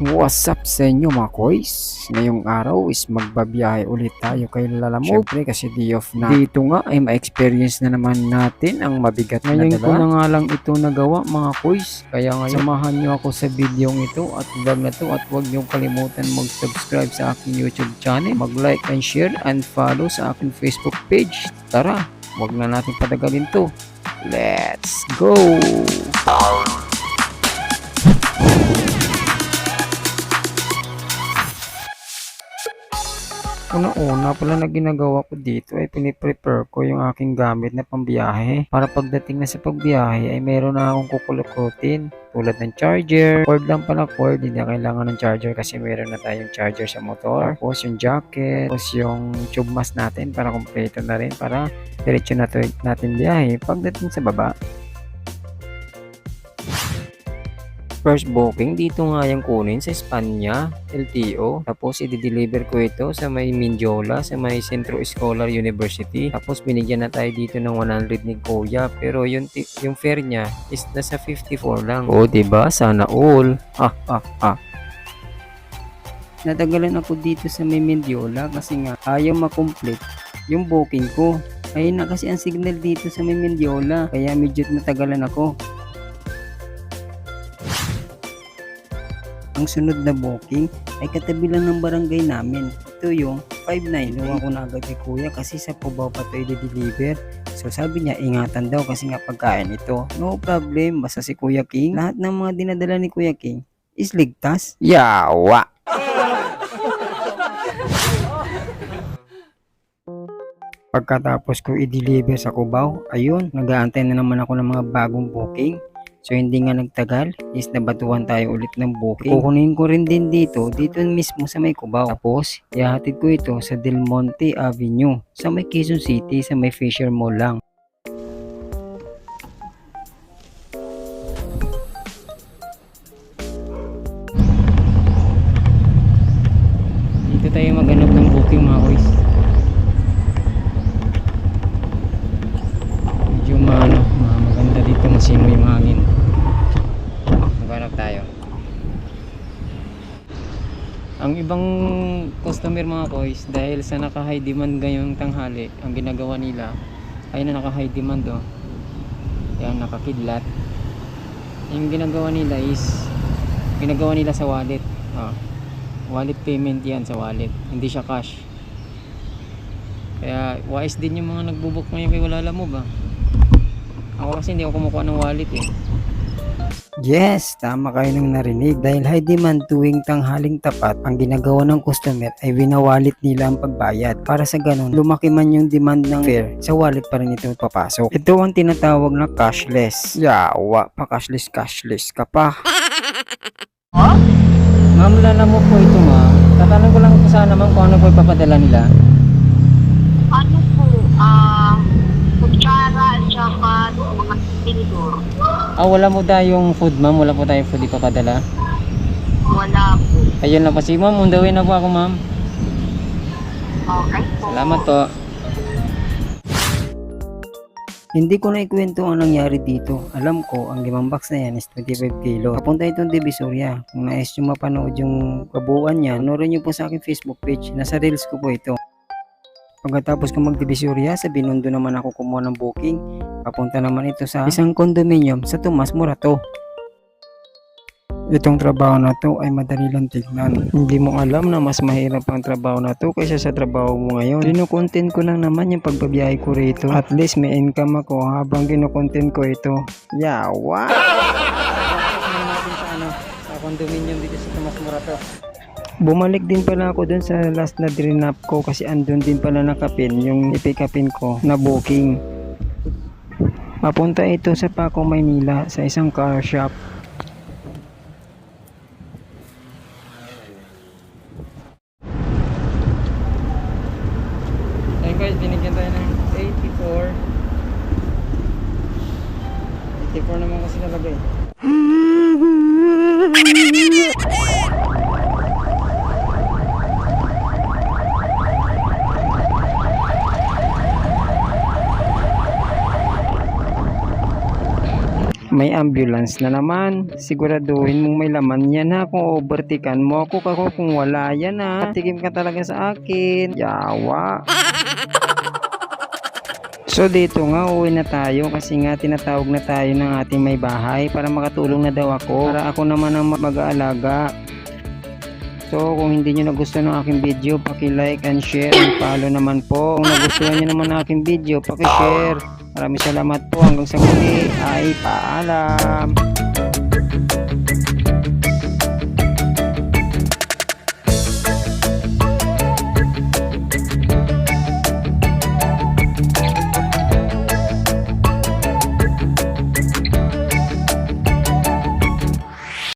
What's up sa inyo mga koys? Ngayong araw is magbabiyahe ulit tayo kay Lalamove. Siyempre kasi day off na. Dito nga ay ma-experience na naman natin ang mabigat na dala. Ngayon ko na nga lang ito nagawa mga koys. Kaya ngayon samahan nyo ako sa video ito at vlog na to. At huwag nyo kalimutan mag-subscribe sa aking YouTube channel. Mag-like and share and follow sa aking Facebook page. Tara, huwag na natin patagalin to. Let's go! Una-una pala na ginagawa ko dito ay piniprepare ko yung aking gamit na pambiyahe para pagdating na sa pagbiyahe ay meron na akong kukulukutin tulad ng charger, cord lang pala cord, hindi na kailangan ng charger kasi meron na tayong charger sa motor, tapos yung jacket, tapos yung tube mask natin para kompleto na rin para diretso na natin biyahe pagdating sa baba. First booking dito nga yung kunin sa Espanya, LTO. Tapos i-deliver ko ito sa may Mindiola, sa may Centro Escolar University. Tapos binigyan na tayo dito ng 100 ni Kuya. Pero yung fare niya is nasa 54 lang. O diba? Sana all. Natagalan ako dito sa may Mindiola kasi nga ayaw makomplete yung booking ko. Ayun na kasi ang signal dito sa may Mindiola. Kaya medyo natagalan ako. Ang sunod na booking ay katabi lang ng barangay namin. Ito yung 59. Nawa ko na agad kay Kuya kasi sa Cubao pa ito i-deliver. So sabi niya ingatan daw kasi nga pagkain ito. No problem, basta si Kuya King. Lahat ng mga dinadala ni Kuya King is ligtas. Yawa! Pagkatapos ko i-deliver sa Cubao, ayun, nag-aantay na naman ako ng mga bagong booking. So hindi nga nagtagal is nabatuhan tayo ulit ng booking. Kukunin ko rin din dito mismo sa may Cubao. Tapos ihahatid ko ito sa Del Monte Avenue sa may Quezon City sa may Fisher Mall lang. Dito tayo maghanap ng booking mga boys. Medyo maganda dito, masimoy yung hangin. Maghanap tayo. Ang ibang customer mga boys, dahil sa naka-high demand ngayong tanghali, ang ginagawa nila ay na naka-high demand yan, nakakidlat. Yung ginagawa nila is sa wallet. Wallet payment yan, sa wallet, hindi siya cash. Kaya wise din yung mga nagbubuk ngayon kay Lalamove. Ako kasi hindi ako kumukuha ng wallet eh. Yes, tama kayo nang narinig. Dahil high demand tuwing tanghaling tapat, ang ginagawa ng customer ay winawalit nila ang pagbayad. Para sa ganun, lumaki man yung demand ng fare, sa wallet pa rin ito papasok. Ito ang tinatawag na cashless. Yawa, pa cashless ka pa. Ma'am, Lalamove po ito ma'am. Tatanong ko lang sana ma'am kung ano po ipapadala nila. Ano po, kutsara at saka mga tinidor. Wala mo tayong food ma'am, wala po tayong food ipapadala. Wala po. Ayun lang po si ma'am, on the way na po ako ma'am. Okay po. Salamat po. Hindi ko na ikwento ang nangyari dito. Alam ko, ang 5 box na yan is 25 kilo. Papunta itong Divisoria. Kung nais nyo mapanood yung kabuuan niya, panoorin nyo po sa aking Facebook page. Nasa reels ko po ito. Pagkatapos ko mag-Divisoria, sa Binondo naman ako kumuha ng booking. Papunta naman ito sa isang condominium sa Tomas Morato. Itong trabaho na to ay madali lang tignan. Hindi mo alam na mas mahirap ang trabaho na to kaysa sa trabaho mo ngayon. Kinukontent ko lang naman yung pagbabiyahe ko rito. At least may income ako habang kinukontent ko ito. Yawa! Sa condominium dito sa Tomas Morato. Bumalik din pala ako dun sa last na drinap ko kasi andun din pala nakapin yung ipikapin ko na booking. Papunta ito sa Paco, Maynila sa isang car shop. Ayun guys, binigyan tayo ng 84. 84 naman kasi nalagay. May ambulance na naman. Siguraduhin mong may laman yan ha. Kung overtikan mo ako, kung wala yan ha. Tikim ka talaga sa akin. Yawa. So dito nga uwi na tayo kasi nga tinatawag na tayo ng ating may bahay para makatulong na daw ako. Para ako naman ang mag-aalaga. So kung hindi nyo nagustuhan ng aking video, paki-like and share and follow naman po. Kung nagustuhan nyo naman ng aking video, paki-share. Maraming salamat po. Hanggang sa muli ay paalam.